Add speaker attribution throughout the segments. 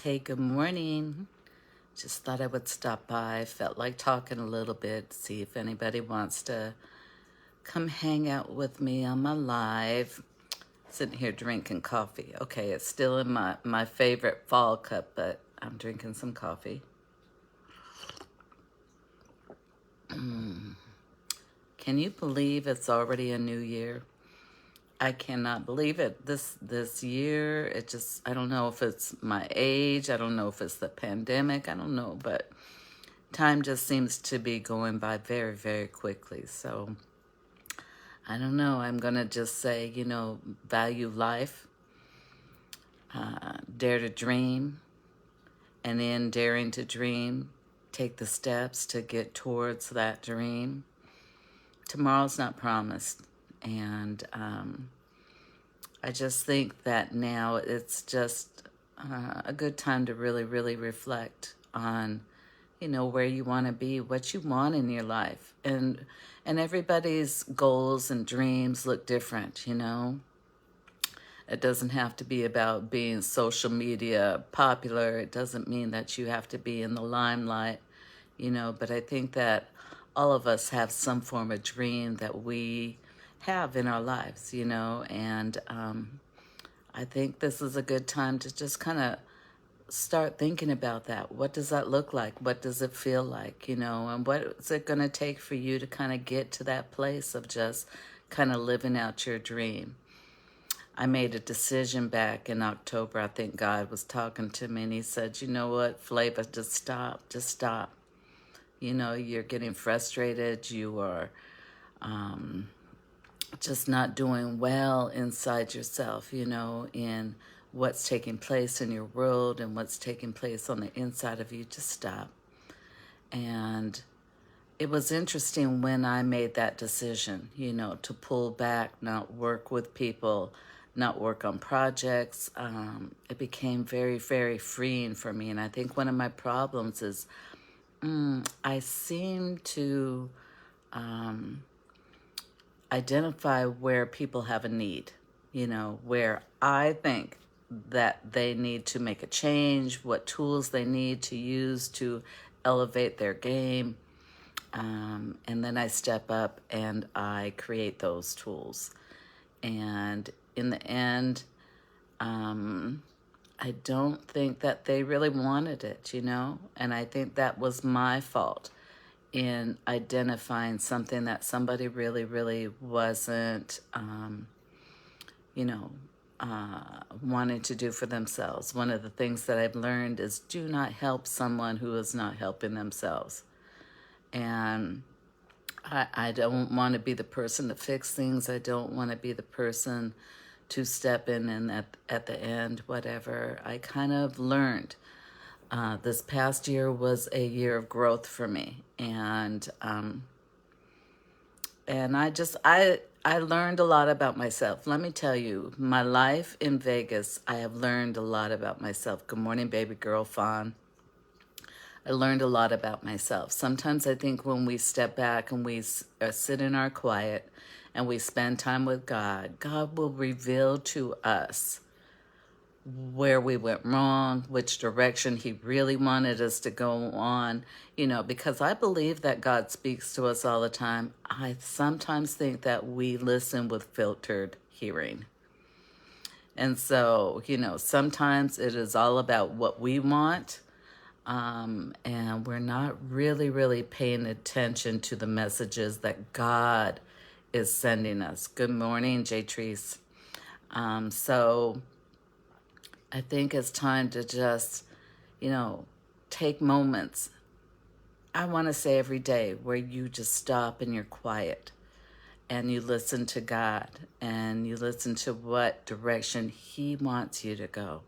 Speaker 1: Hey, good morning. Just thought I would stop by. Felt like talking a little bit, see if anybody wants to come hang out with me on my live. Sitting here drinking coffee. Okay, it's still in my favorite fall cup, but I'm drinking some coffee. Can you believe it's already a new year? I cannot believe it. This year, I don't know if it's my age, I don't know if it's the pandemic, I don't know, but time just seems to be going by very, very quickly. So I don't know. I'm going to just say, value life, dare to dream, and in daring to dream, take the steps to get towards that dream. Tomorrow's not promised. And I just think that now it's just a good time to really, really reflect on where you want to be, what you want in your life. And everybody's goals and dreams look different, It doesn't have to be about being social media popular. It doesn't mean that you have to be in the limelight, But I think that all of us have some form of dream that we have in our lives, And I think this is a good time to just kind of start thinking about that. What does that look like? What does it feel like, And what is it going to take for you to kind of get to that place of just kind of living out your dream? I made a decision back in October. I think God was talking to me and he said, you know what, Flava, just stop. You're getting frustrated. You are just not doing well inside yourself, in what's taking place in your world and what's taking place on the inside of you. Just stop. And it was interesting when I made that decision, to pull back, not work with people, not work on projects. It became very, very freeing for me. And I think one of my problems is I seem to identify where people have a need, where I think that they need to make a change, what tools they need to use to elevate their game. And then I step up and I create those tools. And in the end, I don't think that they really wanted it, And I think that was my fault in identifying something that somebody really, really wasn't, wanting to do for themselves. One of the things that I've learned is do not help someone who is not helping themselves. And I don't want to be the person to fix things. I don't want to be the person to step in and at the end, whatever. I kind of learned. This past year was a year of growth for me, and I learned a lot about myself. Let me tell you, my life in Vegas, I have learned a lot about myself. Good morning, baby girl, Fawn. I learned a lot about myself. Sometimes I think when we step back and we sit in our quiet and we spend time with God, God will reveal to us where we went wrong, which direction he really wanted us to go on, because I believe that God speaks to us all the time. I sometimes think that we listen with filtered hearing. And so, sometimes it is all about what we want, and we're not really, really paying attention to the messages that God is sending us. Good morning, Jatrice. So I think it's time to just, take moments. I want to say every day where you just stop and you're quiet and you listen to God and you listen to what direction he wants you to go.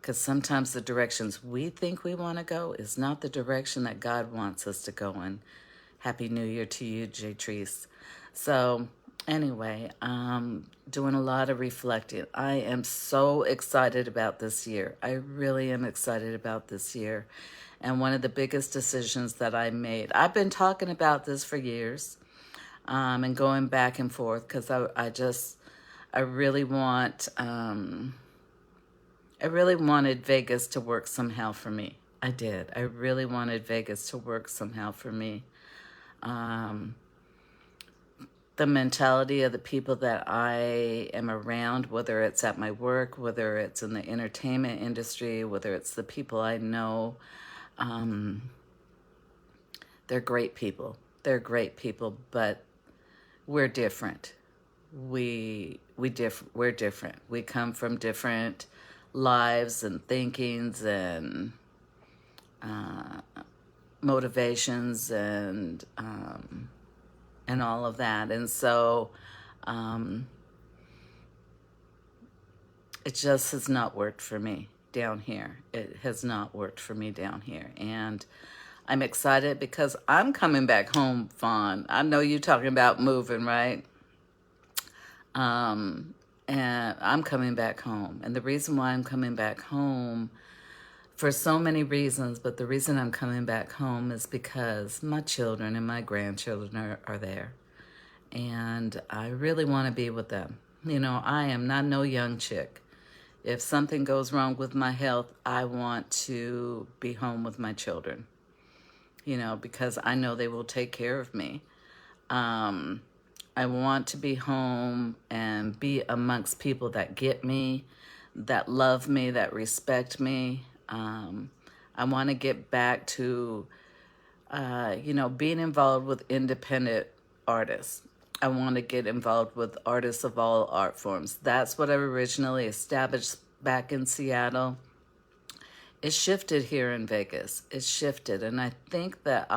Speaker 1: Because sometimes the directions we think we want to go is not the direction that God wants us to go in. Happy New Year to you, Jatrice. So anyway, doing a lot of reflecting. I am so excited about this year. I really am excited about this year. And one of the biggest decisions that I made, I've been talking about this for years, and going back and forth because I really want I really wanted Vegas to work somehow for me. I did. I really wanted Vegas to work somehow for me. Um, the mentality of the people that I am around, whether it's at my work, whether it's in the entertainment industry, whether it's the people I know, um, they're great people. They're great people, but we're different. We're different. We come from different lives and thinkings and motivations and all of that. And so it just has not worked for me down here. It has not worked for me down here. And I'm excited because I'm coming back home, Fawn. I know you're talking about moving, right? And I'm coming back home. And the reason why I'm coming back home, for so many reasons, but the reason I'm coming back home is because my children and my grandchildren are there. And I really want to be with them. You know, I am not no young chick. If something goes wrong with my health, I want to be home with my children, you know, because I know they will take care of me. I want to be home and be amongst people that get me, that love me, that respect me. I want to get back to, you know, being involved with independent artists. I want to get involved with artists of all art forms. That's what I originally established back in Seattle. It shifted here in Vegas. It shifted. And I think that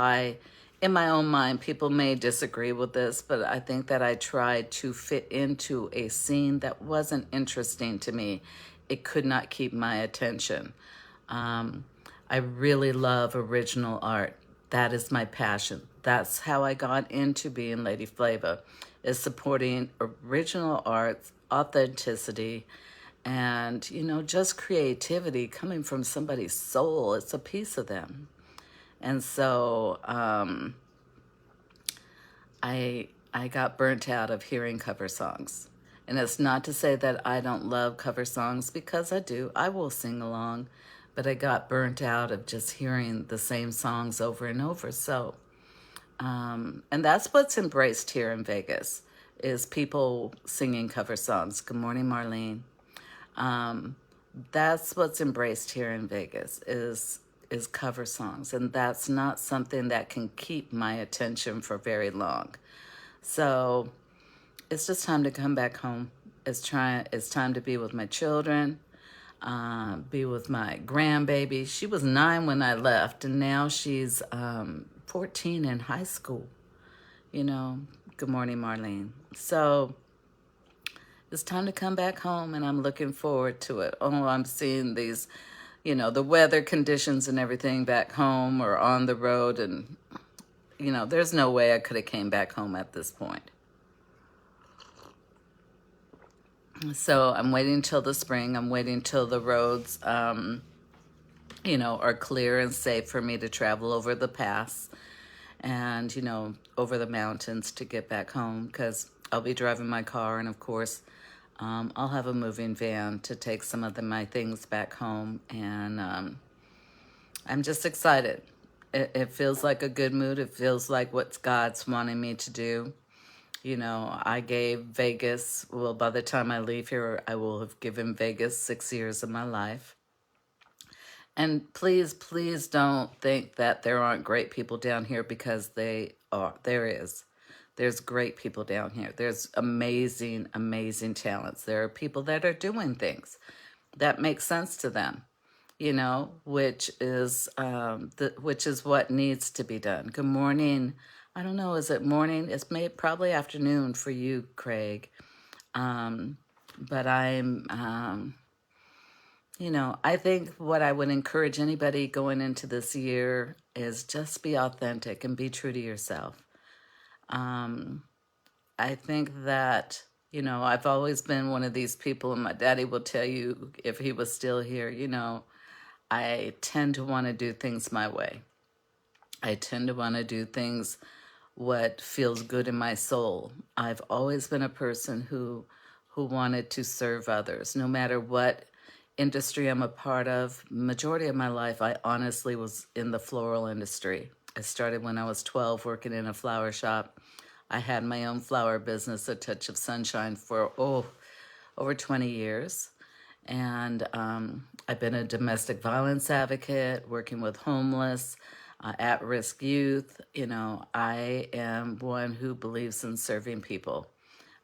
Speaker 1: in my own mind, people may disagree with this, but I think that I tried to fit into a scene that wasn't interesting to me. It could not keep my attention. I really love original art. That is my passion. That's how I got into being Lady Flava, is supporting original art, authenticity, and, you know, just creativity coming from somebody's soul. It's a piece of them. And so I got burnt out of hearing cover songs. And it's not to say that I don't love cover songs, because I do. I will sing along. But I got burnt out of just hearing the same songs over and over. So, and that's what's embraced here in Vegas, is people singing cover songs. Good morning, Marlene. That's what's embraced here in Vegas, is cover songs. And that's not something that can keep my attention for very long. So it's just time to come back home. It's time to be with my children, be with my grandbaby. She was 9 when I left, and now she's 14 in high school. You know, good morning, Marlene. So it's time to come back home, and I'm looking forward to it. Oh, I'm seeing these, you know, the weather conditions and everything back home or on the road, and, you know, there's no way I could have came back home at this point. So I'm waiting till the spring. I'm waiting till the roads, you know, are clear and safe for me to travel over the pass and, you know, over the mountains to get back home, because I'll be driving my car, and of course, I'll have a moving van to take some of my things back home. And I'm just excited. It feels like a good mood. It feels like what God's wanting me to do. You know, I gave Vegas, well, by the time I leave here, I will have given Vegas 6 years of my life. And please, please don't think that there aren't great people down here, because they are. There is. There's great people down here. There's amazing, amazing talents. There are people that are doing things that make sense to them, you know, which is what needs to be done. Good morning. I don't know, is it morning? It's probably afternoon for you, Craig. But I'm, you know, I think what I would encourage anybody going into this year is just be authentic and be true to yourself. I think that, you know, I've always been one of these people, and my daddy will tell you if he was still here, you know, I tend to want to do things my way. I tend to want to do things what feels good in my soul. I've always been a person who wanted to serve others, no matter what industry I'm a part of, majority of my life, I honestly was in the floral industry. I started when I was 12 working in a flower shop. I had my own flower business, A Touch of Sunshine, for, over 20 years. And I've been a domestic violence advocate, working with homeless, at-risk youth. You know, I am one who believes in serving people.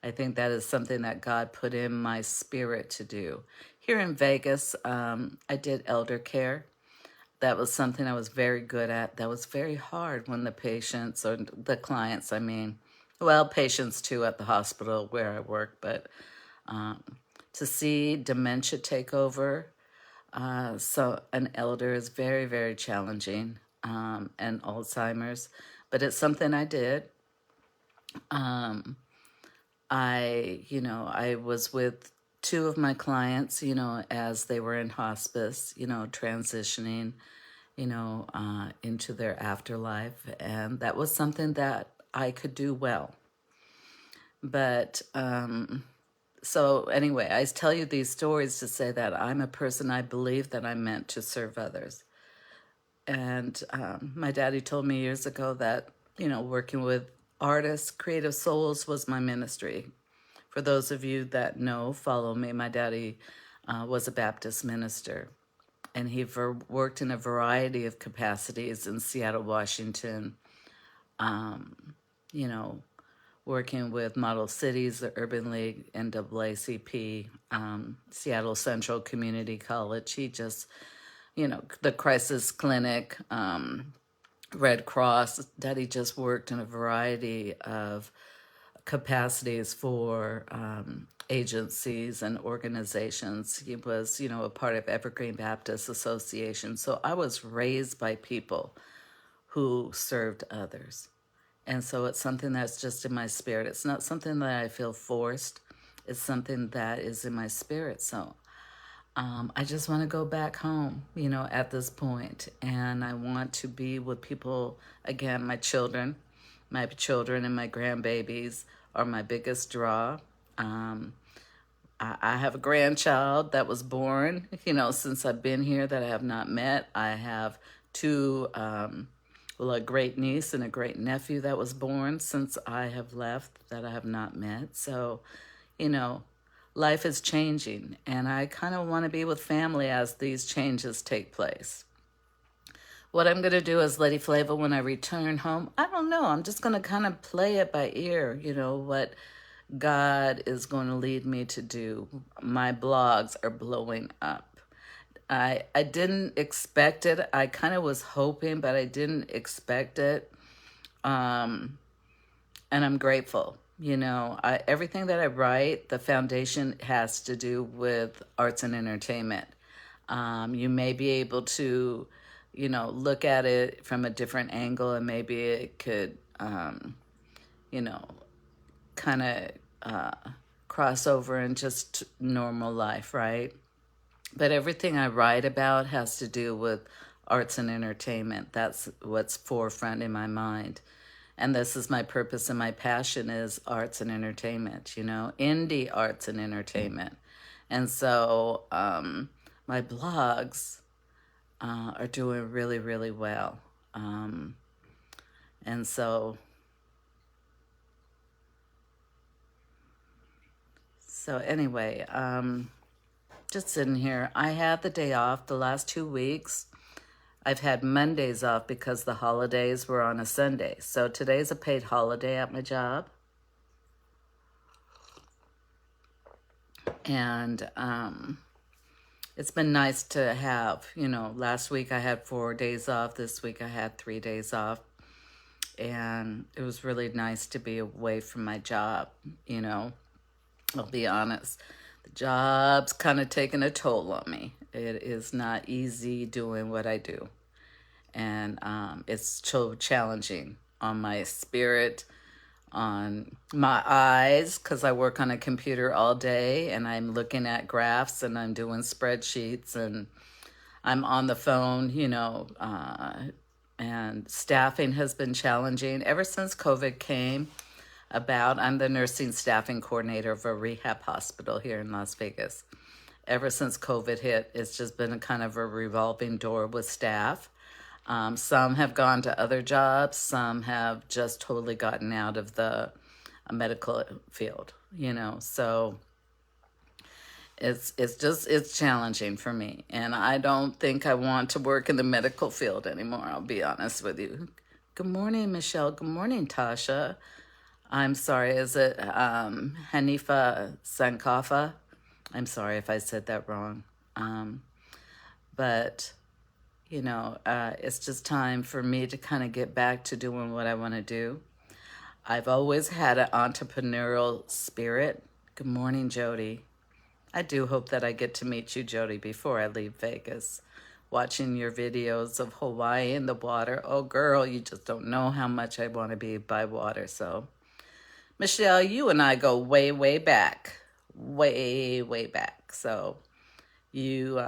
Speaker 1: I think that is something that God put in my spirit to do. Here in Vegas, I did elder care. That was something I was very good at. That was very hard when the patients, or the clients, I mean, well, patients too at the hospital where I work, but to see dementia take over, so an elder is very, very challenging, and Alzheimer's, but it's something I did. I was with two of my clients, as they were in hospice, transitioning, into their afterlife. And that was something that I could do well. But, so anyway, I tell you these stories to say that I'm a person, I believe that I'm meant to serve others. And my daddy told me years ago that, working with artists, creative souls was my ministry. For those of you that know, follow me, my daddy was a Baptist minister. And he worked in a variety of capacities in Seattle, Washington, working with Model Cities, the Urban League, NAACP, Seattle Central Community College. He just, the Crisis Clinic, Red Cross. Daddy just worked in a variety of capacities for agencies and organizations. He was, a part of Evergreen Baptist Association. So I was raised by people who served others. And so it's something that's just in my spirit. It's not something that I feel forced. It's something that is in my spirit. So I just want to go back home, at this point. And I want to be with people, again, my children and my grandbabies are my biggest draw. I have a grandchild that was born, since I've been here that I have not met. I have two, a great niece and a great nephew that was born since I have left that I have not met. So, life is changing, and I kind of want to be with family as these changes take place. What I'm going to do as Lady Flava when I return home, I don't know. I'm just going to kind of play it by ear, what God is going to lead me to do. My blogs are blowing up. I didn't expect it. I kind of was hoping, but I didn't expect it. And I'm grateful. Everything that I write, the foundation has to do with arts and entertainment. You may be able to look at it from a different angle, and maybe it could, kind of cross over in just normal life, right? But everything I write about has to do with arts and entertainment. That's what's forefront in my mind. And this is my purpose and my passion is arts and entertainment, indie arts and entertainment. And so my blogs are doing really, really well. And so anyway, just sitting here. I had the day off the last 2 weeks. I've had Mondays off because the holidays were on a Sunday. So today's a paid holiday at my job. And it's been nice to have, last week I had 4 days off. This week I had 3 days off. And it was really nice to be away from my job, I'll be honest. The job's kind of taking a toll on me. It is not easy doing what I do. And it's so challenging on my spirit, on my eyes, because I work on a computer all day and I'm looking at graphs and I'm doing spreadsheets and I'm on the phone, and staffing has been challenging ever since COVID came about. I'm the nursing staffing coordinator of a rehab hospital here in Las Vegas. ever since COVID hit, it's just been a kind of a revolving door with staff. Some have gone to other jobs. Some have just totally gotten out of the medical field, you know. So it's challenging for me. And I don't think I want to work in the medical field anymore, I'll be honest with you. Good morning, Michelle. Good morning, Tasha. I'm sorry, is it Hanifa Sankafa? I'm sorry if I said that wrong. But, you know, it's just time for me to kind of get back to doing what I want to do. I've always had an entrepreneurial spirit. Good morning, Jody. I do hope that I get to meet you, Jody, before I leave Vegas. Watching your videos of Hawaii and the water. Oh, girl, you just don't know how much I want to be by water. So, Michelle, you and I go way, way back. Way, way back. So, you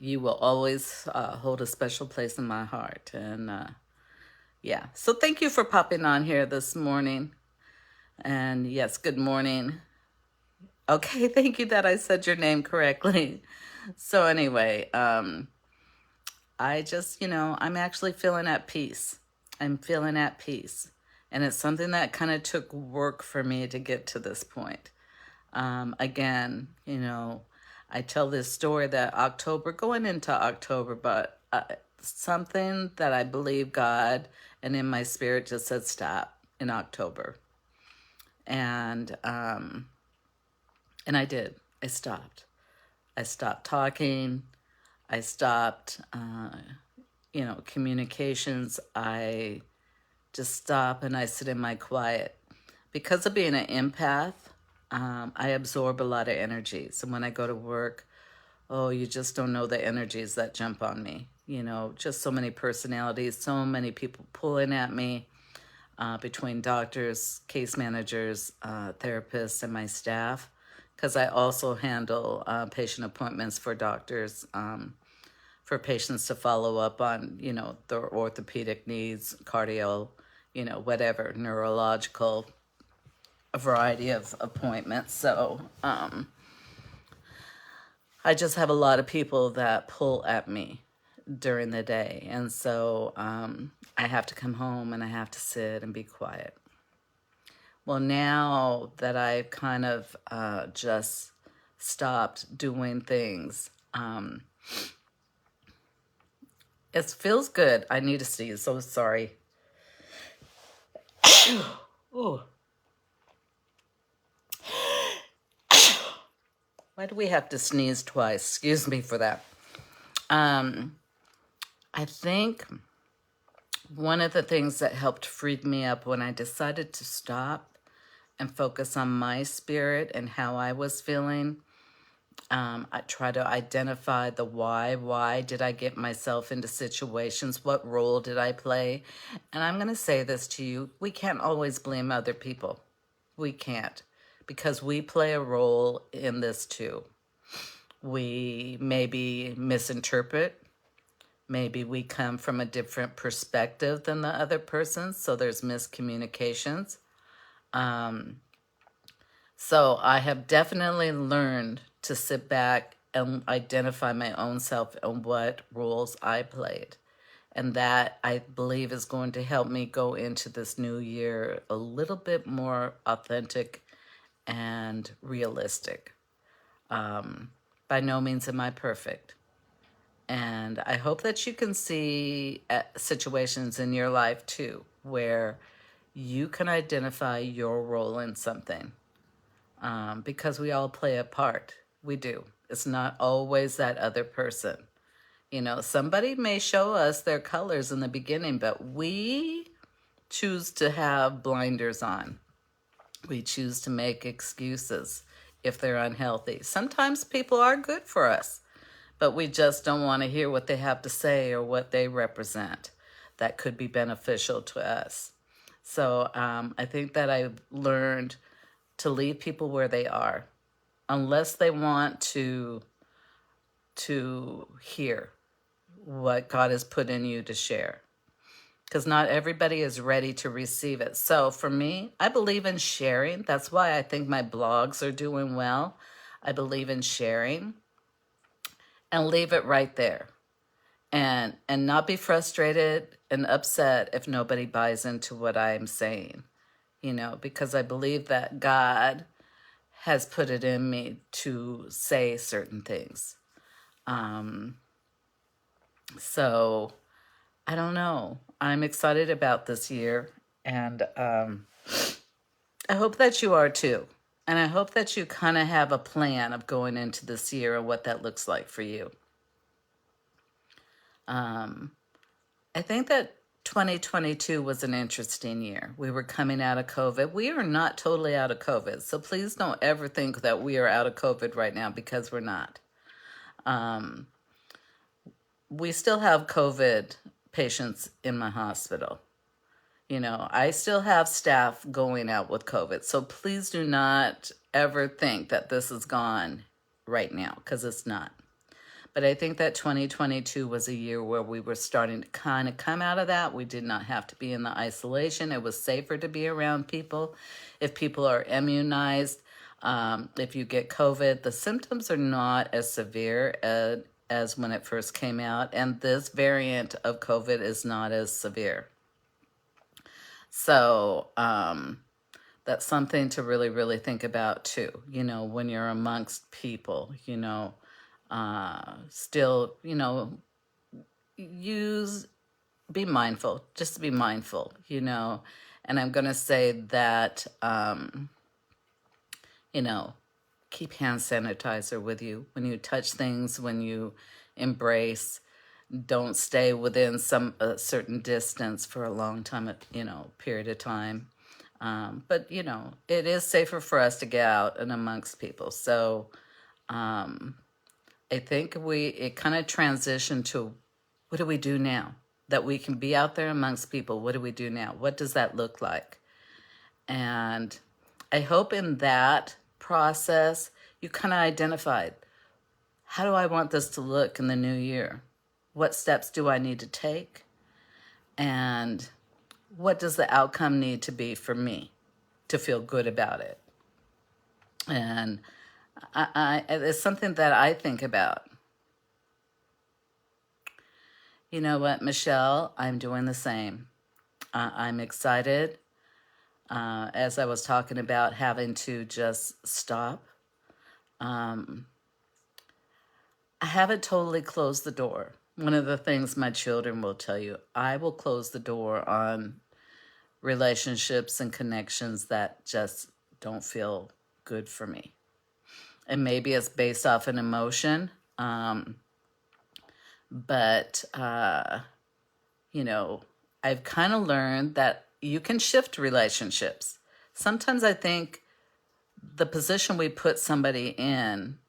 Speaker 1: will always hold a special place in my heart. And, yeah. So, thank you for popping on here this morning. And, yes, good morning. Okay, thank you that I said your name correctly. So anyway, I just, you know, I'm actually feeling at peace. I'm feeling at peace. And it's something that kind of took work for me to get to this point. Again, you know, I tell this story that going into October, but something that I believe God and in my spirit just said stop in October. And I did. I stopped. I stopped talking. I stopped, you know, communications. I just stop and I sit in my quiet. Because of being an empath, I absorb a lot of energy. So when I go to work, oh, you just don't know the energies that jump on me. You know, just so many personalities, so many people pulling at me, between doctors, case managers, therapists, and my staff. Because I also handle patient appointments for doctors, for patients to follow up on, you know, their orthopedic needs, cardio, you know, whatever, neurological, a variety of appointments. So I just have a lot of people that pull at me during the day. And so I have to come home and I have to sit and be quiet. Well, now that I've kind of just stopped doing things, it feels good. I need to sneeze. So sorry. Oh. Why do we have to sneeze twice? Excuse me for that. I think one of the things that helped free me up when I decided to stop and focus on my spirit and how I was feeling, I try to identify the why. Why did I get myself into situations? What role did I play? And I'm going to say this to you. We can't always blame other people. We can't, because we play a role in this too. We maybe misinterpret. Maybe we come from a different perspective than the other person, so there's miscommunications. So I have definitely learned to sit back and identify my own self and what roles I played. And that, I believe, is going to help me go into this new year a little bit more authentic and realistic. By no means am I perfect. And I hope that you can see situations in your life too, where you can identify your role in something. Because we all play a part. We do. It's not always that other person. You know, somebody may show us their colors in the beginning, but we choose to have blinders on. We choose to make excuses if they're unhealthy. Sometimes people are good for us, but we just don't want to hear what they have to say or what they represent that could be beneficial to us. So I think that I've learned to leave people where they are, unless they want to hear what God has put in you to share. Because not everybody is ready to receive it. So for me, I believe in sharing. That's why I think my blogs are doing well. I believe in sharing, and leave it right there. And not be frustrated and upset if nobody buys into what I'm saying, because I believe that God has put it in me to say certain things. So I don't know. I'm excited about this year, and I hope that you are too. And I hope that you kind of have a plan of going into this year and what that looks like for you. I think that 2022 was an interesting year. We were coming out of COVID. We are not totally out of COVID. So please don't ever think that we are out of COVID right now, because we're not. We still have COVID patients in my hospital. I still have staff going out with COVID. So please do not ever think that this is gone right now, because it's not. But I think that 2022 was a year where we were starting to kind of come out of that. We did not have to be in the isolation. It was safer to be around people. If people are immunized, if you get COVID, the symptoms are not as severe as when it first came out. And this variant of COVID is not as severe. So that's something to really, really think about too, when you're amongst people, still, be mindful, just be mindful, and I'm going to say that, keep hand sanitizer with you when you touch things, when you embrace. Don't stay within a certain distance for a long time, period of time. But, it is safer for us to get out and amongst people. So I think it kind of transitioned to, what do we do now? That we can be out there amongst people. What do we do now? What does that look like? And I hope in that process, you kind of identified, how do I want this to look in the new year? What steps do I need to take? And what does the outcome need to be for me to feel good about it? And it's something that I think about. You know what, Michelle? I'm doing the same. I'm excited. As I was talking about having to just stop. I haven't totally closed the door. One of the things my children will tell you, I will close the door on relationships and connections that just don't feel good for me. And maybe it's based off an emotion, but, I've kind of learned that you can shift relationships. Sometimes I think the position we put somebody in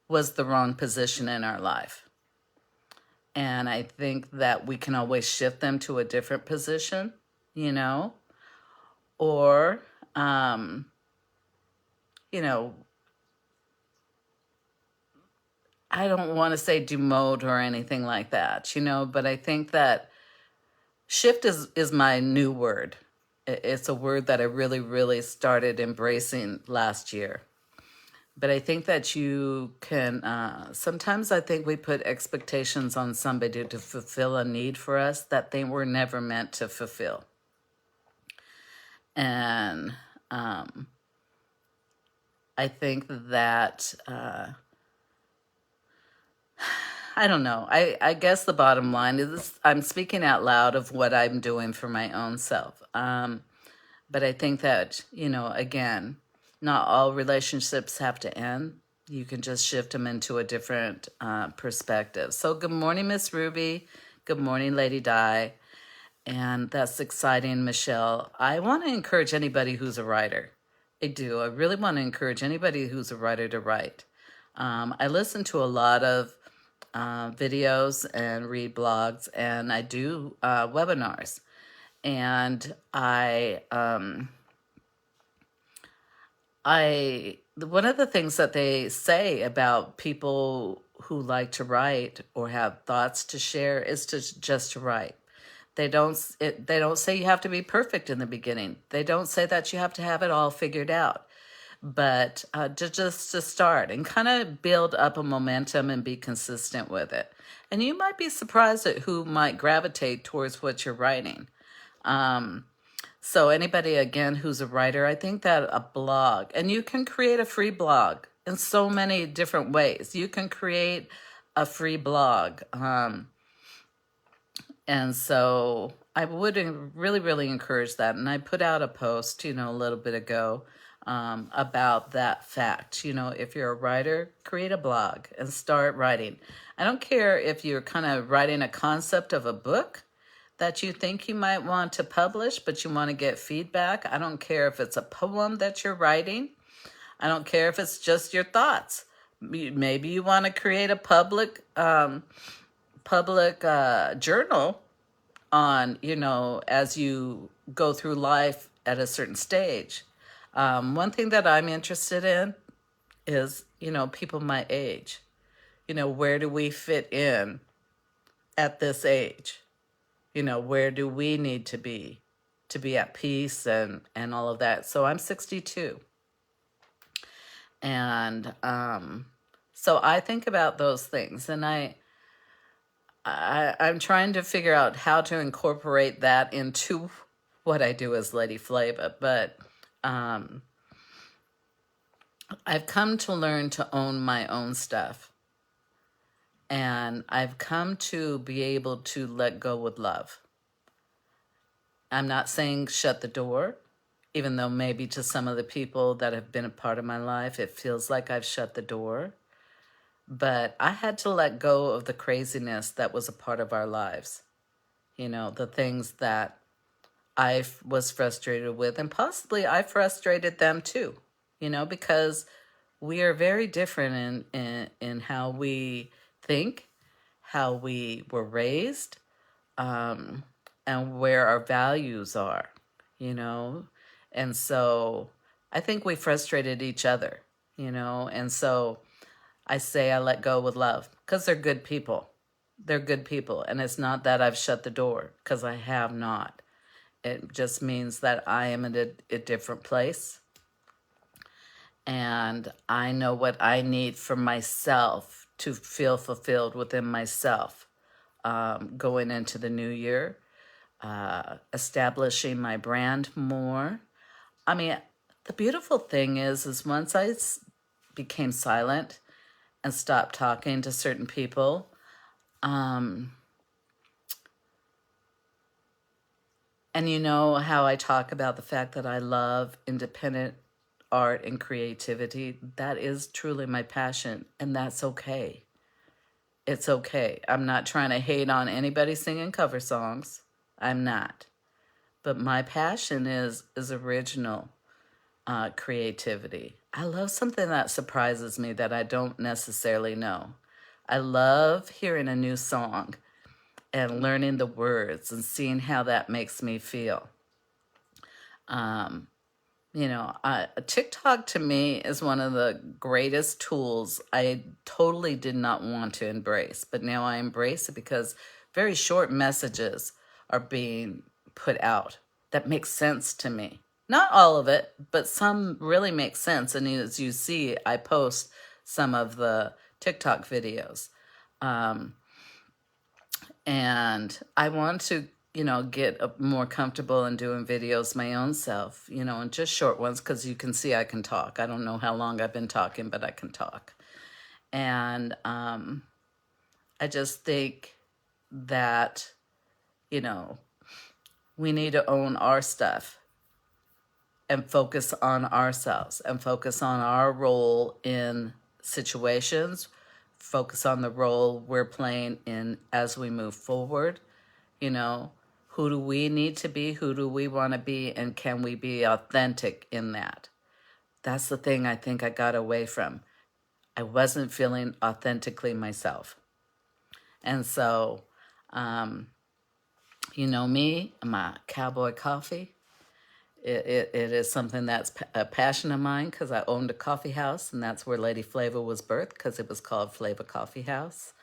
Speaker 1: was the wrong position in our life. And I think that we can always shift them to a different position, or, I don't want to say demote or anything like that, but I think that shift is my new word. It's a word that I really, really started embracing last year. But I think that you can, sometimes I think we put expectations on somebody to fulfill a need for us that they were never meant to fulfill. And I think that, I don't know. I guess the bottom line is I'm speaking out loud of what I'm doing for my own self. But I think that, again, not all relationships have to end. You can just shift them into a different perspective. So good morning, Miss Ruby. Good morning, Lady Di. And that's exciting, Michelle. I want to encourage anybody who's a writer. I do. I really want to encourage anybody who's a writer to write. I listen to a lot of videos and read blogs, and I do webinars. And one of the things that they say about people who like to write or have thoughts to share is just to write. They don't say you have to be perfect in the beginning. They don't say that you have to have it all figured out. but just to start and kind of build up a momentum and be consistent with it. And you might be surprised at who might gravitate towards what you're writing. So anybody, again, who's a writer, I think that a blog, and you can create a free blog in so many different ways. You can create a free blog. And so I would really, really encourage that. And I put out a post, a little bit ago about that fact. If you're a writer, create a blog and start writing. I don't care if you're kind of writing a concept of a book that you think you might want to publish, but you want to get feedback. I don't care if it's a poem that you're writing. I don't care if it's just your thoughts. Maybe you want to create a public journal on, as you go through life at a certain stage. One thing that I'm interested in is, people my age. Where do we fit in at this age? Where do we need to be at peace and all of that? So I'm 62. And so I think about those things, and I'm trying to figure out how to incorporate that into what I do as Lady Flava. But I've come to learn to own my own stuff. And I've come to be able to let go with love. I'm not saying shut the door, even though maybe to some of the people that have been a part of my life, it feels like I've shut the door. But I had to let go of the craziness that was a part of our lives. The things that I was frustrated with, and possibly I frustrated them too, because we are very different in how we think, how we were raised, and where our values are, And so I think we frustrated each other, And so I say I let go with love because they're good people. They're good people. And it's not that I've shut the door, because I have not. It just means that I am in a different place. And I know what I need for myself to feel fulfilled within myself going into the new year, establishing my brand more. I mean, the beautiful thing is once I became silent and stopped talking to certain people, and how I talk about the fact that I love independent art and creativity. That is truly my passion, and that's okay. It's okay. I'm not trying to hate on anybody singing cover songs. I'm not. But my passion is original creativity. I love something that surprises me that I don't necessarily know. I love hearing a new song and learning the words and seeing how that makes me feel. TikTok to me is one of the greatest tools I totally did not want to embrace, but now I embrace it because very short messages are being put out that makes sense to me. Not all of it, but some really make sense. And as you see, I post some of the TikTok videos. And I want to, get more comfortable in doing videos my own self, and just short ones, because you can see I can talk. I don't know how long I've been talking, but I can talk. And I just think that, we need to own our stuff and focus on ourselves and focus on our role in situations, focus on the role we're playing in as we move forward. Who do we need to be? Who do we want to be? And can we be authentic in that? That's the thing I think I got away from. I wasn't feeling authentically myself. And so, me, my cowboy coffee. It is something that's a passion of mine because I owned a coffee house, and that's where Lady Flava was birthed, because it was called Flava Coffee House.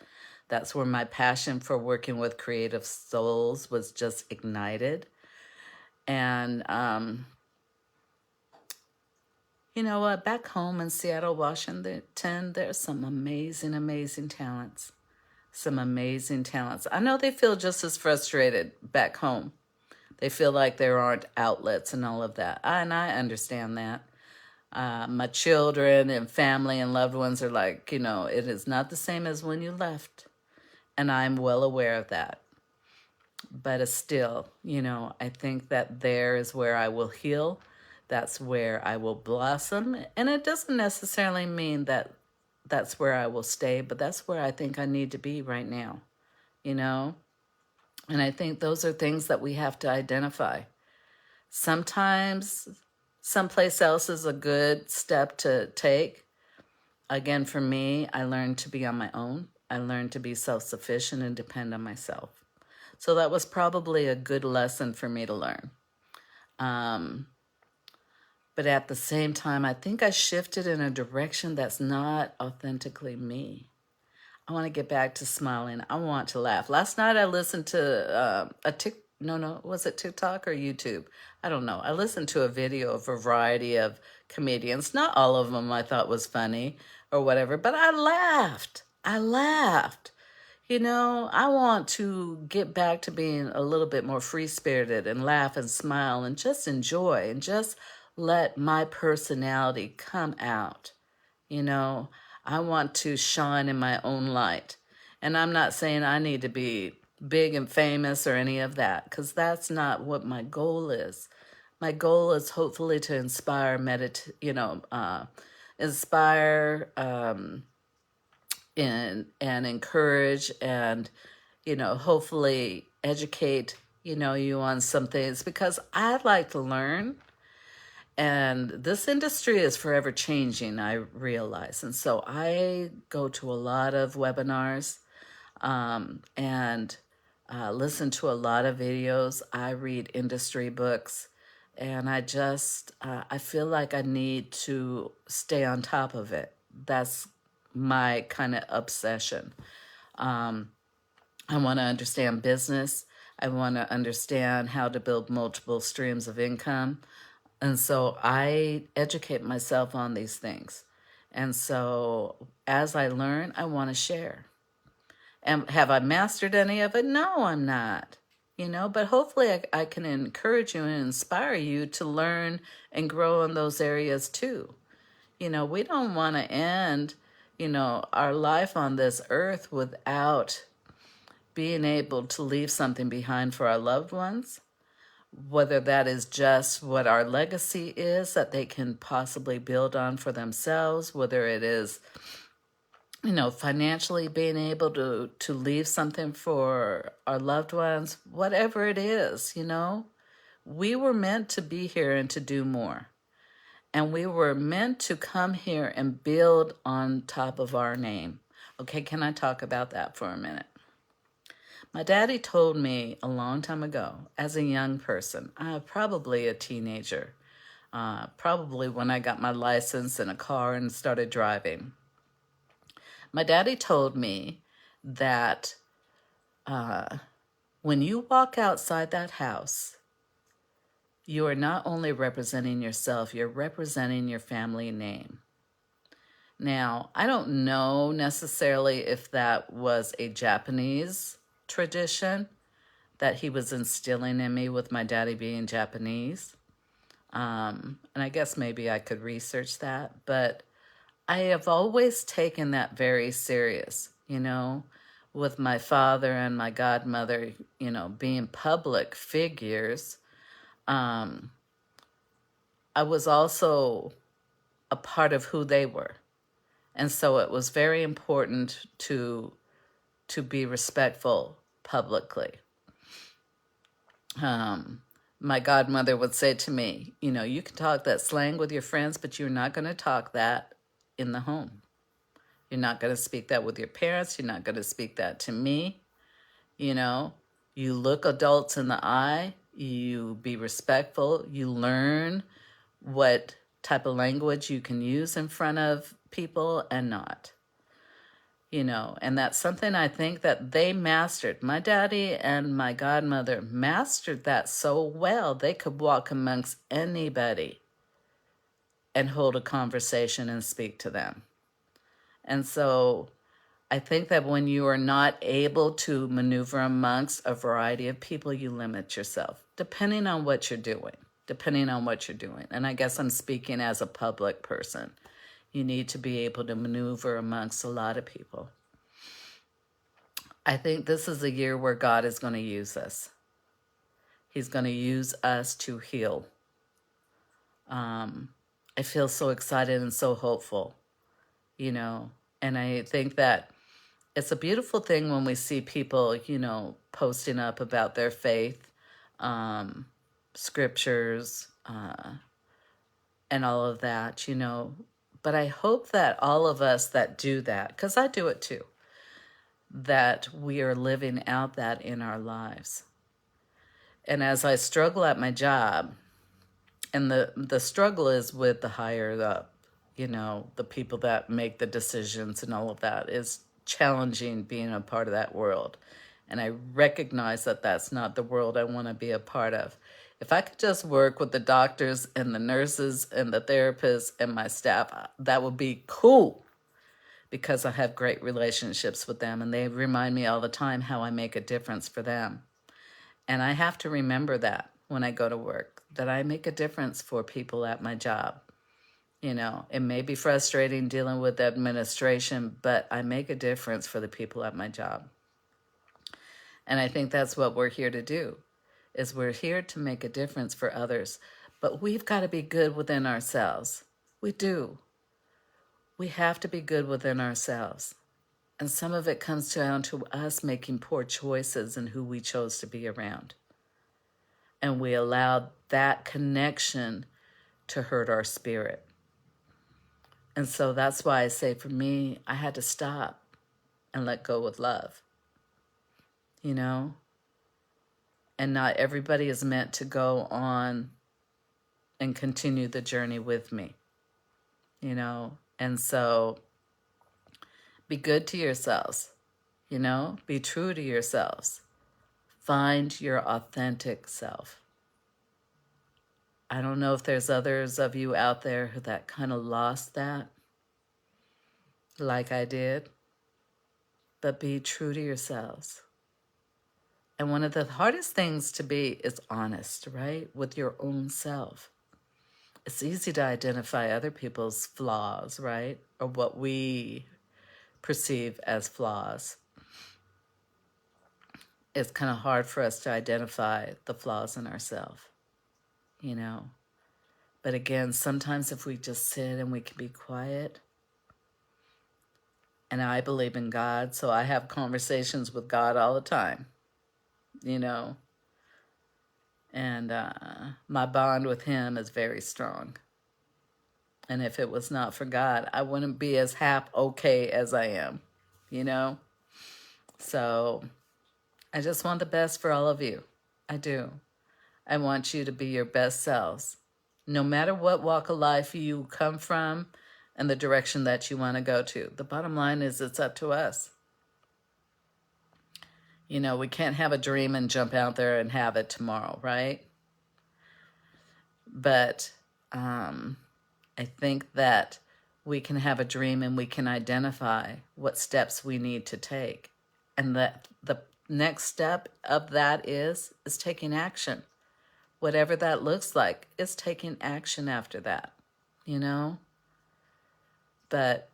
Speaker 1: That's where my passion for working with creative souls was just ignited. And, You know what? Back home in Seattle, Washington, there's some amazing, amazing talents. Some amazing talents. I know they feel just as frustrated back home. They feel like there aren't outlets and all of that. And I understand that. My children and family and loved ones are like, it is not the same as when you left. And I'm well aware of that. But it's still, I think that there is where I will heal. That's where I will blossom. And it doesn't necessarily mean that that's where I will stay, but that's where I think I need to be right now, you know? And I think those are things that we have to identify. Sometimes someplace else is a good step to take. Again, for me, I learned to be on my own. I learned to be self-sufficient and depend on myself. So that was probably a good lesson for me to learn. But at the same time, I think I shifted in a direction that's not authentically me. I want to get back to smiling. I want to laugh. Last night I listened to was it TikTok or YouTube? I don't know. I listened to a video of a variety of comedians. Not all of them I thought was funny or whatever, but I laughed. I laughed. I want to get back to being a little bit more free-spirited and laugh and smile and just enjoy and just let my personality come out. I want to shine in my own light. And I'm not saying I need to be big and famous or any of that, because that's not what my goal is. My goal is hopefully to inspire, inspire and encourage and, hopefully educate, you on some things, because I like to learn. And this industry is forever changing, I realize. And so I go to a lot of webinars and listen to a lot of videos. I read industry books. And I feel like I need to stay on top of it. That's my kind of obsession. I want to understand business. I want to understand how to build multiple streams of income. And so I educate myself on these things. And so as I learn, I want to share. And have I mastered any of it? No, I'm not. But hopefully I can encourage you and inspire you to learn and grow in those areas too. We don't want to end, our life on this earth without being able to leave something behind for our loved ones. Whether that is just what our legacy is that they can possibly build on for themselves, whether it is, financially being able to leave something for our loved ones, whatever it is, we were meant to be here and to do more. And we were meant to come here and build on top of our name. Okay, can I talk about that for a minute? My daddy told me a long time ago, as a young person, probably a teenager, probably when I got my license and a car and started driving. My daddy told me that when you walk outside that house, you are not only representing yourself, you're representing your family name. Now, I don't know necessarily if that was a Japanese tradition that he was instilling in me with my daddy being Japanese. And I guess maybe I could research that, but I have always taken that very serious, with my father and my godmother, being public figures. I was also a part of who they were. And so it was very important to be respectful publicly. My godmother would say to me, you can talk that slang with your friends, but you're not going to talk that in the home. You're not going to speak that with your parents. You're not going to speak that to me. You look adults in the eye. You be respectful. You learn what type of language you can use in front of people and not. And that's something I think that they mastered. My daddy and my godmother mastered that so well. They could walk amongst anybody and hold a conversation and speak to them. And so I think that when you are not able to maneuver amongst a variety of people, you limit yourself, depending on what you're doing, And I guess I'm speaking as a public person. You need to be able to maneuver amongst a lot of people. I think this is a year where God is going to use us. He's going to use us to heal. I feel so excited and so hopeful, and I think that it's a beautiful thing when we see people, posting up about their faith, scriptures, and all of that, But I hope that all of us that do that, because I do it too, that we are living out that in our lives. And as I struggle at my job, and the struggle is with the higher up, the people that make the decisions and all of that, is challenging being a part of that world. And I recognize that that's not the world I want to be a part of. If I could just work with the doctors and the nurses and the therapists and my staff, that would be cool, because I have great relationships with them and they remind me all the time how I make a difference for them. And I have to remember that when I go to work, that I make a difference for people at my job. It may be frustrating dealing with administration, but I make a difference for the people at my job. And I think that's what we're here to do, is we're here to make a difference for others. But we've got to be good within ourselves. We do. We have to be good within ourselves. And some of it comes down to us making poor choices in who we chose to be around. And we allowed that connection to hurt our spirit. And so that's why I say, for me, I had to stop and let go with love, And not everybody is meant to go on and continue the journey with me, And so be good to yourselves, Be true to yourselves. Find your authentic self. I don't know if there's others of you out there that kind of lost that, like I did, but be true to yourselves. And one of the hardest things to be is honest, right? With your own self. It's easy to identify other people's flaws, right? Or what we perceive as flaws. It's kind of hard for us to identify the flaws in ourselves, But again, sometimes if we just sit and we can be quiet, and I believe in God, so I have conversations with God all the time, And my bond with him is very strong. And if it was not for God, I wouldn't be as okay as I am, So I just want the best for all of you. I do. I want you to be your best selves, no matter what walk of life you come from and the direction that you want to go to. The bottom line is it's up to us. We can't have a dream and jump out there and have it tomorrow, right? But I think that we can have a dream and we can identify what steps we need to take. And that the next step of that is taking action. Whatever that looks like, is taking action after that, But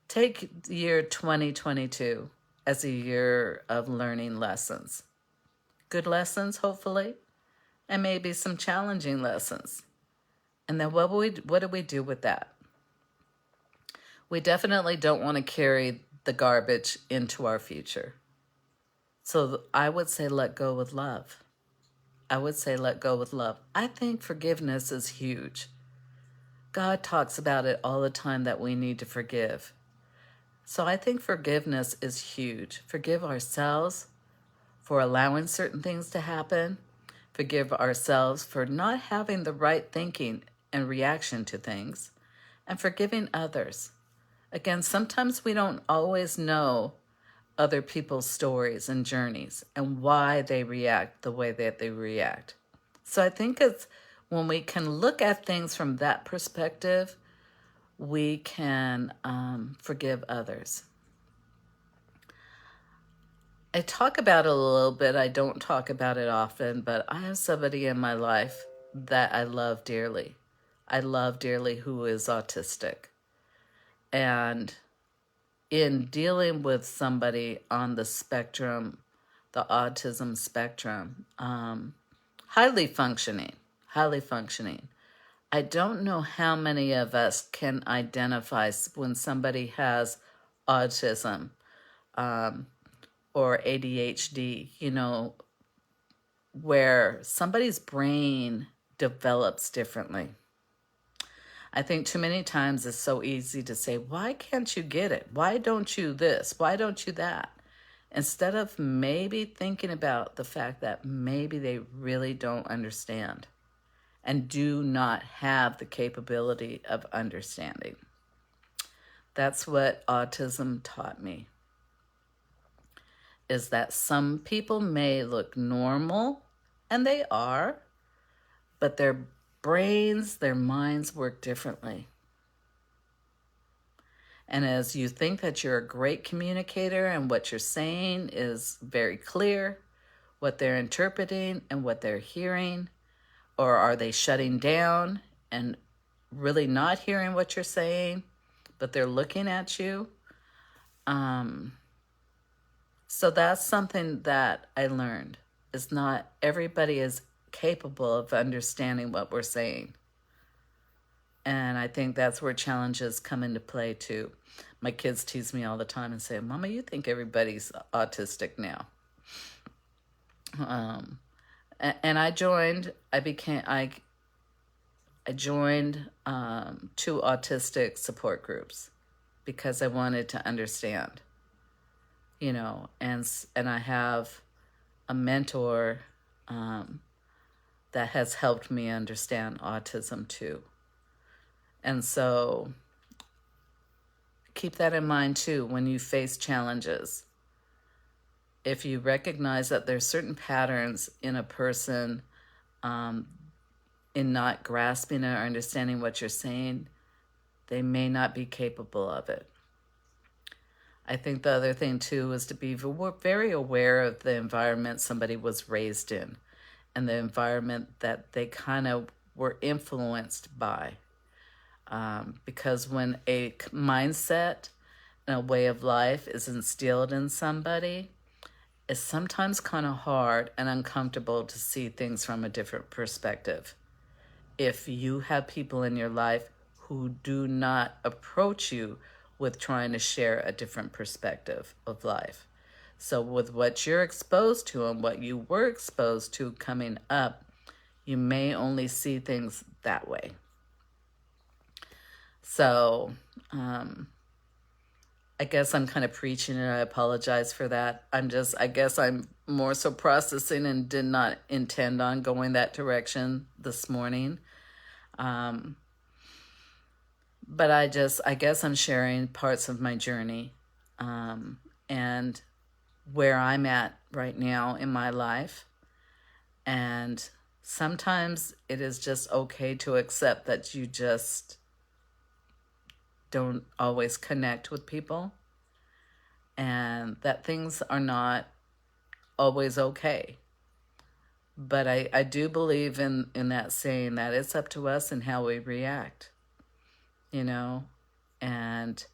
Speaker 1: take year 2022 as a year of learning lessons. Good lessons, hopefully, and maybe some challenging lessons. And then what do we do with that? We definitely don't want to carry the garbage into our future. So I would say let go with love. I think forgiveness is huge. God talks about it all the time, that we need to forgive. So I think forgiveness is huge. Forgive ourselves for allowing certain things to happen. Forgive ourselves for not having the right thinking and reaction to things. And forgiving others. Again, sometimes we don't always know other people's stories and journeys and why they react the way that they react. So I think when we can look at things from that perspective, we can forgive others. I talk about it a little bit. I don't talk about it often, but I have somebody in my life that I love dearly. I love dearly who is autistic. And in dealing with somebody on the spectrum, the autism spectrum, highly functioning, I don't know how many of us can identify when somebody has autism or ADHD, where somebody's brain develops differently. I think too many times it's so easy to say, why can't you get it? Why don't you this? Why don't you that? Instead of maybe thinking about the fact that maybe they really don't understand and do not have the capability of understanding. That's what autism taught me, is that some people may look normal, and they are, but their brains, their minds work differently. And as you think that you're a great communicator and what you're saying is very clear, what they're interpreting and what they're hearing, or are they shutting down and really not hearing what you're saying, but they're looking at you? So that's something that I learned, is not everybody is capable of understanding what we're saying. And I think that's where challenges come into play too. My kids tease me all the time and say, Mama, you think everybody's autistic now. And I joined two autistic support groups because I wanted to understand, and I have a mentor that has helped me understand autism too. And so keep that in mind too when you face challenges. If you recognize that there's certain patterns in a person in not grasping or understanding what you're saying, they may not be capable of it. I think the other thing too is to be very aware of the environment somebody was raised in and the environment that they kind of were influenced by. Because when a mindset and a way of life is instilled in somebody, it's sometimes kind of hard and uncomfortable to see things from a different perspective. If you have people in your life who do not approach you with trying to share a different perspective of life. So with what you're exposed to and what you were exposed to coming up, you may only see things that way. So I guess I'm kind of preaching and I apologize for that. I guess I'm more so processing and did not intend on going that direction this morning. But I guess I'm sharing parts of my journey and where I'm at right now in my life. And sometimes it is just okay to accept that you just don't always connect with people and that things are not always okay. But I do believe in that saying that it's up to us and how we react, and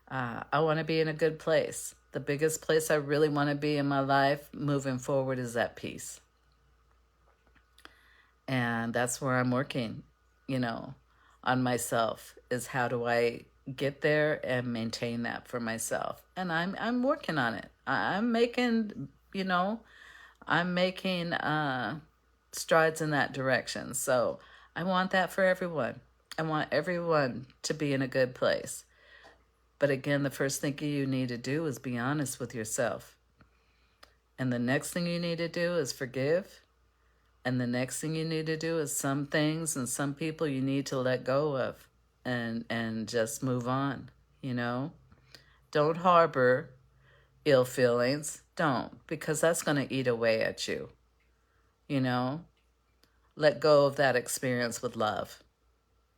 Speaker 1: I want to be in a good place. The biggest place I really want to be in my life moving forward is at peace. And that's where I'm working, on myself, is how do I get there and maintain that for myself. And I'm working on it. I'm making strides in that direction. So I want that for everyone. I want everyone to be in a good place. But again, the first thing you need to do is be honest with yourself. And the next thing you need to do is forgive. And the next thing you need to do is some things and some people you need to let go of and just move on, Don't harbor ill feelings. Don't, because that's going to eat away at you, let go of that experience with love.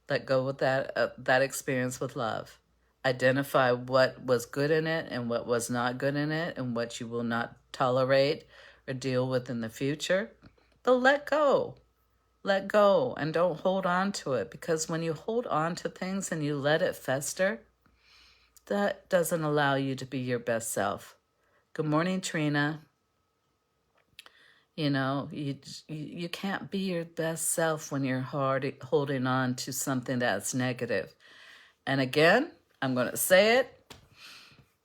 Speaker 1: Let go of that experience with love. Identify what was good in it and what was not good in it and what you will not tolerate or deal with in the future. But let go. Let go and don't hold on to it, because when you hold on to things and you let it fester, that doesn't allow you to be your best self. Good morning, Trina. You know, you can't be your best self when you're holding on to something that's negative. And again, I'm going to say it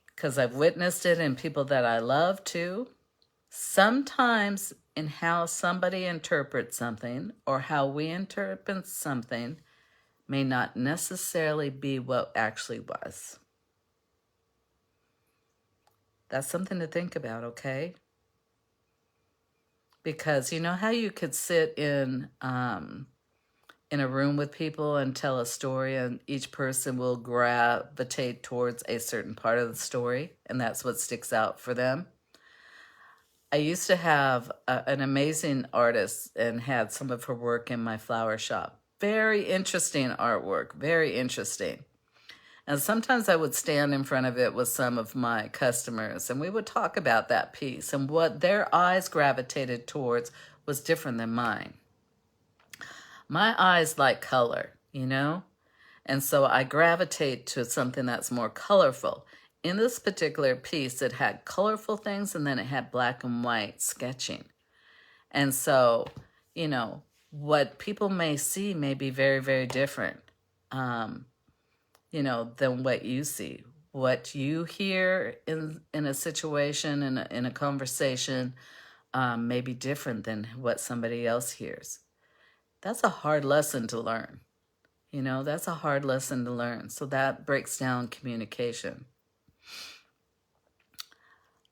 Speaker 1: because I've witnessed it in people that I love too. Sometimes in how somebody interprets something or how we interpret something may not necessarily be what actually was. That's something to think about, okay? Because you know how you could sit in a room with people and tell a story, and each person will gravitate towards a certain part of the story, and that's what sticks out for them. I used to have an amazing artist and had some of her work in my flower shop. Very interesting artwork, very interesting. And sometimes I would stand in front of it with some of my customers, and we would talk about that piece, and what their eyes gravitated towards was different than mine. My eyes like color, you know? And so I gravitate to something that's more colorful. In this particular piece, it had colorful things, and then it had black and white sketching. And so, you know, what people may see may be very, very different, you know, than what you see. What you hear in a situation, in a conversation, may be different than what somebody else hears. That's a hard lesson to learn. You know, that's a hard lesson to learn. So that breaks down communication.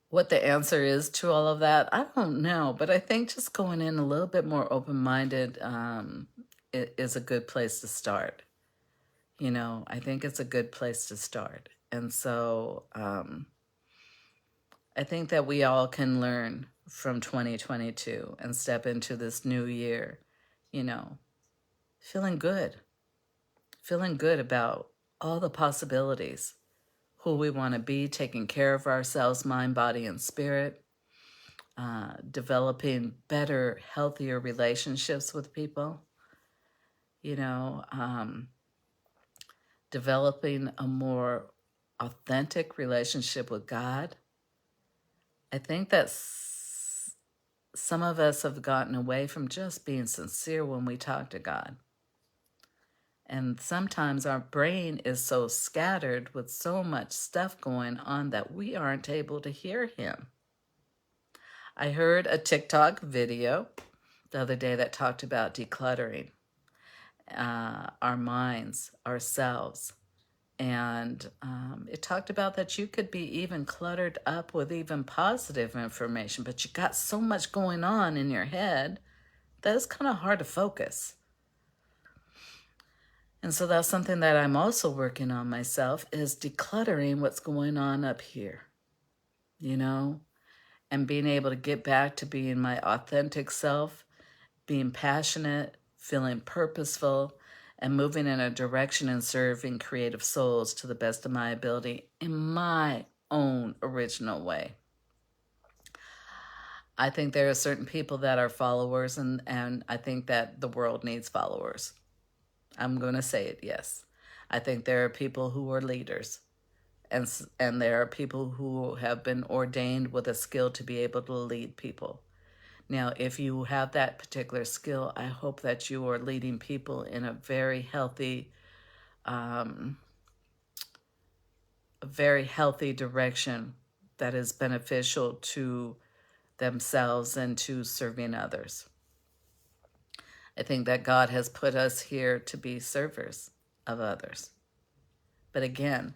Speaker 1: What the answer is to all of that, I don't know. But I think just going in a little bit more open-minded is a good place to start. You know, I think it's a good place to start. And so I think that we all can learn from 2022 and step into this new year, you know, feeling good about all the possibilities, who we want to be, taking care of ourselves, mind, body, and spirit, developing better, healthier relationships with people, you know, developing a more authentic relationship with God. I think that some of us have gotten away from just being sincere when we talk to God. And sometimes our brain is so scattered with so much stuff going on that we aren't able to hear him. I heard a TikTok video the other day that talked about decluttering our minds, ourselves. And it talked about that you could be even cluttered up with even positive information, but you got so much going on in your head that it's kind of hard to focus. And so that's something that I'm also working on myself, is decluttering what's going on up here, you know, and being able to get back to being my authentic self, being passionate, feeling purposeful, and moving in a direction and serving creative souls to the best of my ability in my own original way. I think there are certain people that are followers, and I think that the world needs followers. I'm going to say it, yes. I think there are people who are leaders, and there are people who have been ordained with a skill to be able to lead people. Now, if you have that particular skill, I hope that you are leading people in a very healthy direction that is beneficial to themselves and to serving others. I think that God has put us here to be servers of others. But again,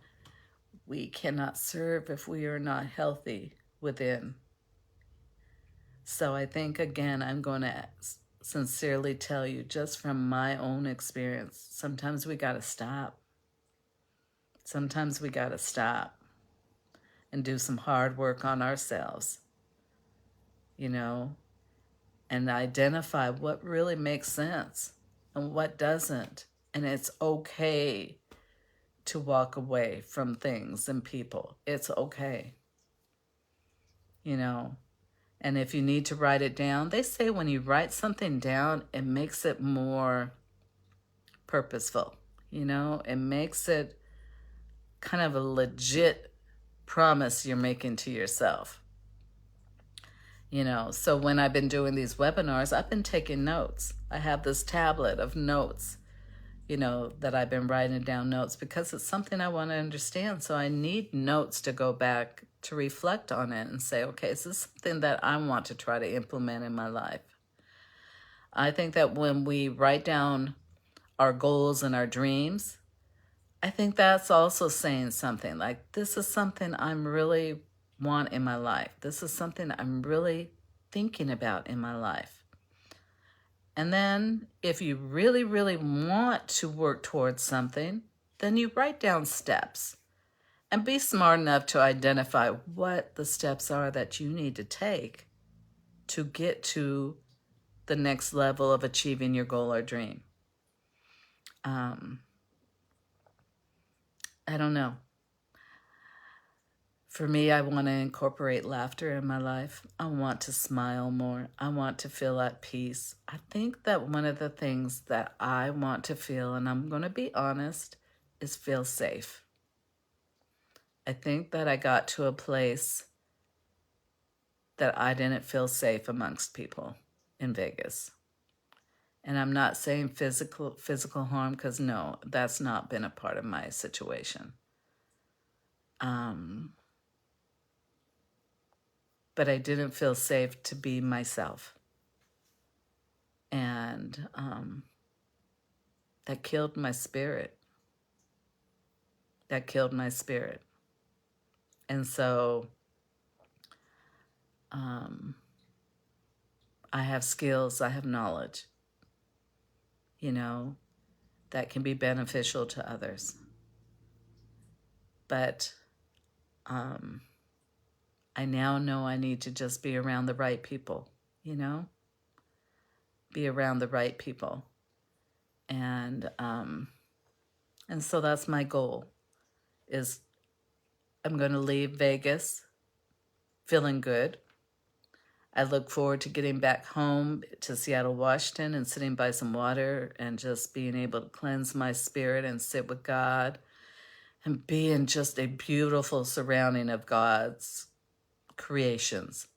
Speaker 1: we cannot serve if we are not healthy within. So I think, again, I'm going to sincerely tell you, just from my own experience, sometimes we got to stop. Sometimes we got to stop and do some hard work on ourselves, you know, and identify what really makes sense and what doesn't. And it's okay to walk away from things and people. It's okay, you know. And if you need to write it down, they say when you write something down, it makes it more purposeful. You know, it makes it kind of a legit promise you're making to yourself. You know, so when I've been doing these webinars, I've been taking notes. I have this tablet of notes, you know, that I've been writing down notes because it's something I want to understand. So I need notes to go back to reflect on it and say, okay, is this something that I want to try to implement in my life? I think that when we write down our goals and our dreams, I think that's also saying something like, this is something I'm really want in my life. This is something I'm really thinking about in my life. And then if you really, really want to work towards something, then you write down steps and be smart enough to identify what the steps are that you need to take to get to the next level of achieving your goal or dream. I don't know. For me, I want to incorporate laughter in my life. I want to smile more. I want to feel at peace. I think that one of the things that I want to feel, and I'm going to be honest, is feel safe. I think that I got to a place that I didn't feel safe amongst people in Vegas. And I'm not saying physical harm, because no, that's not been a part of my situation. But I didn't feel safe to be myself. And that killed my spirit. That killed my spirit. And so I have skills, I have knowledge, you know, that can be beneficial to others. But I now know I need to just be around the right people, you know, be around the right people. And so that's my goal, is I'm going to leave Vegas feeling good. I look forward to getting back home to Seattle, Washington, and sitting by some water and just being able to cleanse my spirit and sit with God and be in just a beautiful surrounding of God's creations.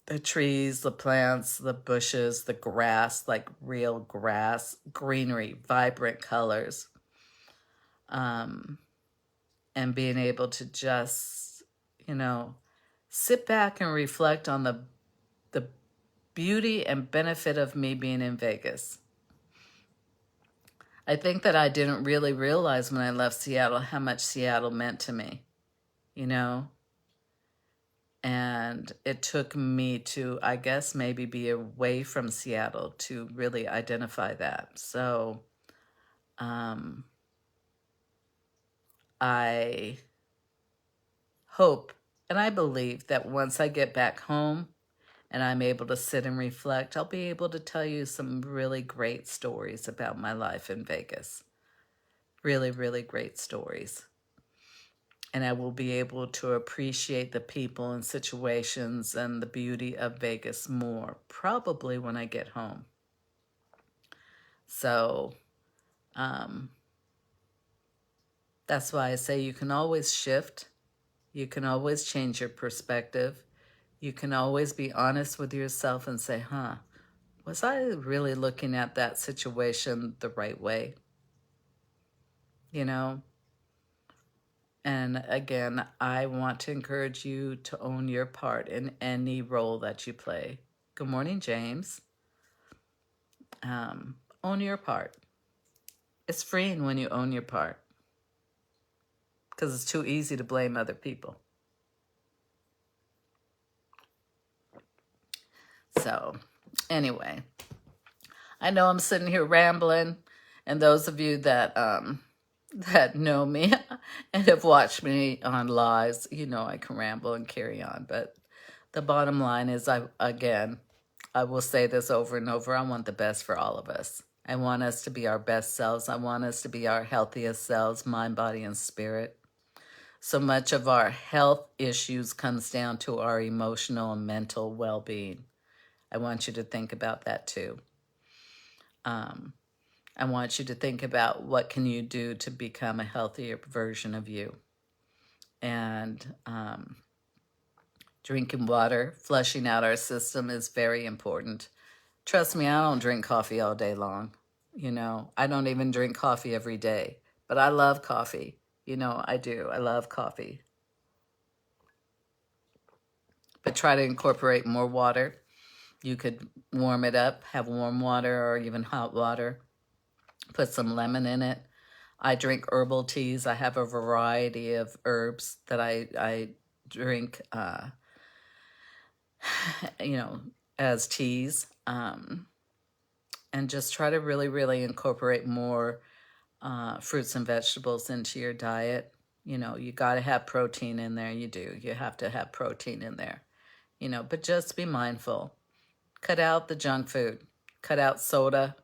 Speaker 1: The trees, the plants, the bushes, the grass, like real grass, greenery, vibrant colors. And being able to just, you know, sit back and reflect on the beauty and benefit of me being in Vegas. I think that I didn't really realize when I left Seattle how much Seattle meant to me, you know? And it took me to, I guess, maybe be away from Seattle to really identify that. So I hope and I believe that once I get back home and I'm able to sit and reflect, I'll be able to tell you some really great stories about my life in Vegas. Really, really great stories. And I will be able to appreciate the people and situations and the beauty of Vegas more, probably when I get home. So that's why I say you can always shift. You can always change your perspective. You can always be honest with yourself and say, was I really looking at that situation the right way? You know? And again, I want to encourage you to own your part in any role that you play. Good morning, James. Own your part. It's freeing when you own your part, because it's too easy to blame other people. So anyway, I know I'm sitting here rambling, and those of you that that know me and have watched me on lives, you know I can ramble and carry on. But the bottom line is, I I will say this over and over. I want the best for all of us. I want us to be our best selves. I want us to be our healthiest selves, mind, body, and spirit. So much of our health issues comes down to our emotional and mental well-being. I want you to think about that too. I want you to think about what can you do to become a healthier version of you. And drinking water, flushing out our system is very important. Trust me, I don't drink coffee all day long. I don't even drink coffee every day, but I love coffee. I do. I love coffee. But try to incorporate more water. You could warm it up, have warm water or even hot water. Put some lemon in it. I drink herbal teas. I have a variety of herbs that I drink, as teas. And just try to really, really incorporate more fruits and vegetables into your diet. You got to have protein in there. You do. You have to have protein in there. But just be mindful. Cut out the junk food. Cut out soda.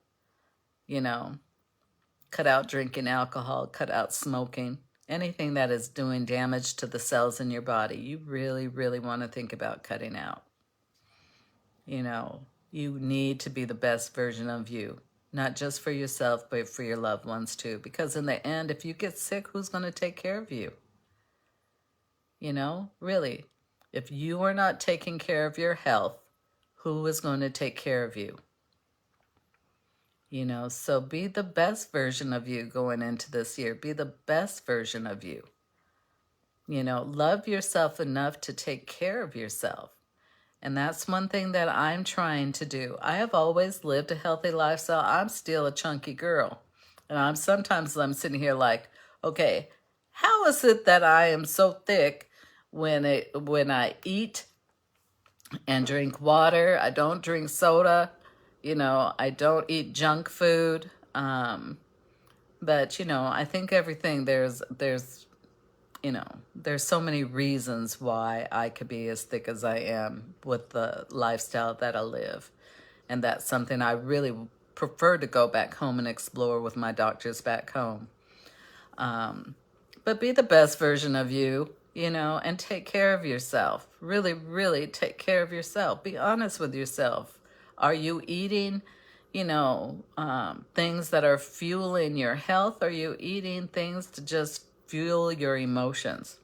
Speaker 1: Cut out drinking alcohol. Cut out smoking. Anything that is doing damage to the cells in your body, you really, really want to think about cutting out. You need to be the best version of you. Not just for yourself, but for your loved ones too. Because in the end, if you get sick, who's going to take care of you? Really. If you are not taking care of your health, who is going to take care of you? So be the best version of you going into this year. Be the best version of you. Love yourself enough to take care of yourself. And that's one thing that I'm trying to do. I have always lived a healthy lifestyle. I'm still a chunky girl. And sometimes I'm sitting here like, okay, how is it that I am so thick when I eat and drink water? I don't drink soda. I don't eat junk food. But I think everything there's so many reasons why I could be as thick as I am with the lifestyle that I live. And that's something I really prefer to go back home and explore with my doctors back home. But be the best version of you, and take care of yourself. Really, really take care of yourself. Be honest with yourself. Are you eating, things that are fueling your health? Are you eating things to just fuel your emotions?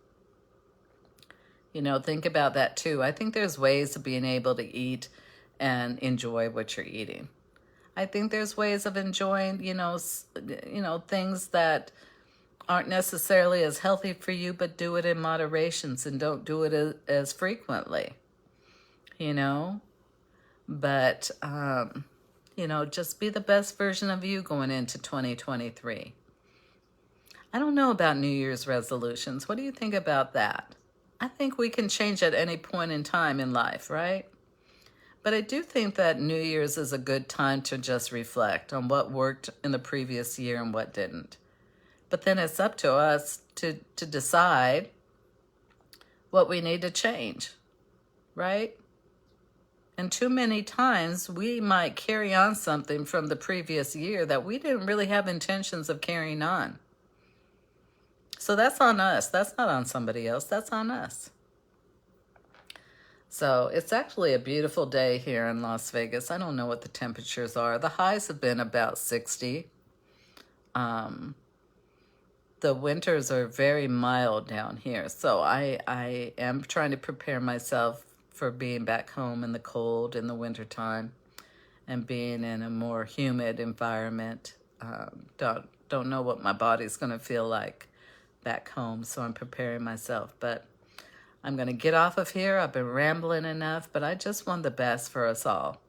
Speaker 1: Think about that too. I think there's ways of being able to eat and enjoy what you're eating. I think there's ways of enjoying, things that aren't necessarily as healthy for you, but do it in moderations and don't do it as frequently, But, just be the best version of you going into 2023. I don't know about New Year's resolutions. What do you think about that? I think we can change at any point in time in life, right? But I do think that New Year's is a good time to just reflect on what worked in the previous year and what didn't. But then it's up to us to decide what we need to change, right? And too many times we might carry on something from the previous year that we didn't really have intentions of carrying on. So that's on us. That's not on somebody else. That's on us. So it's actually a beautiful day here in Las Vegas. I don't know what the temperatures are. The highs have been about 60. The winters are very mild down here. So I am trying to prepare myself for being back home in the cold in the wintertime and being in a more humid environment. Don't know what my body's going to feel like back home, so I'm preparing myself. But I'm going to get off of here. I've been rambling enough, but I just want the best for us all.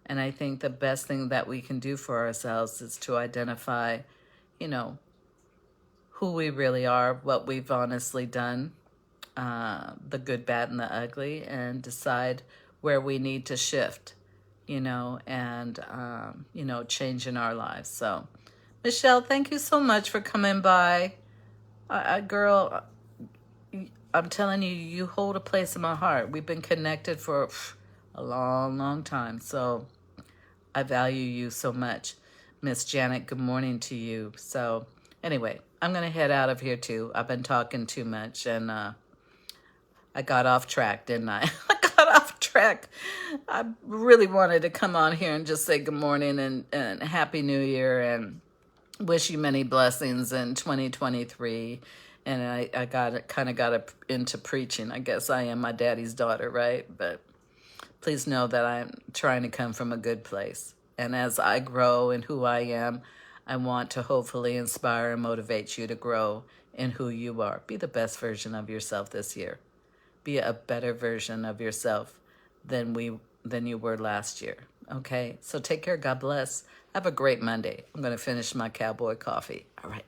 Speaker 1: And I think the best thing that we can do for ourselves is to identify, who we really are, what we've honestly done, the good, bad, and the ugly, and decide where we need to shift, and, change in our lives. So, Michelle, thank you so much for coming by. Girl, I'm telling you, you hold a place in my heart. We've been connected for a long, long time. So I value you so much. Miss Janet, good morning to you. So anyway, I'm going to head out of here too. I've been talking too much, and I got off track, didn't I? I got off track. I really wanted to come on here and just say good morning and Happy New Year and wish you many blessings in 2023. And I got into preaching. I guess I am my daddy's daughter, right? But please know that I'm trying to come from a good place. And as I grow in who I am, I want to hopefully inspire and motivate you to grow in who you are. Be the best version of yourself this year. Be a better version of yourself than you were last year. Okay? So take care. God bless. Have a great Monday. I'm going to finish my cowboy coffee. All right.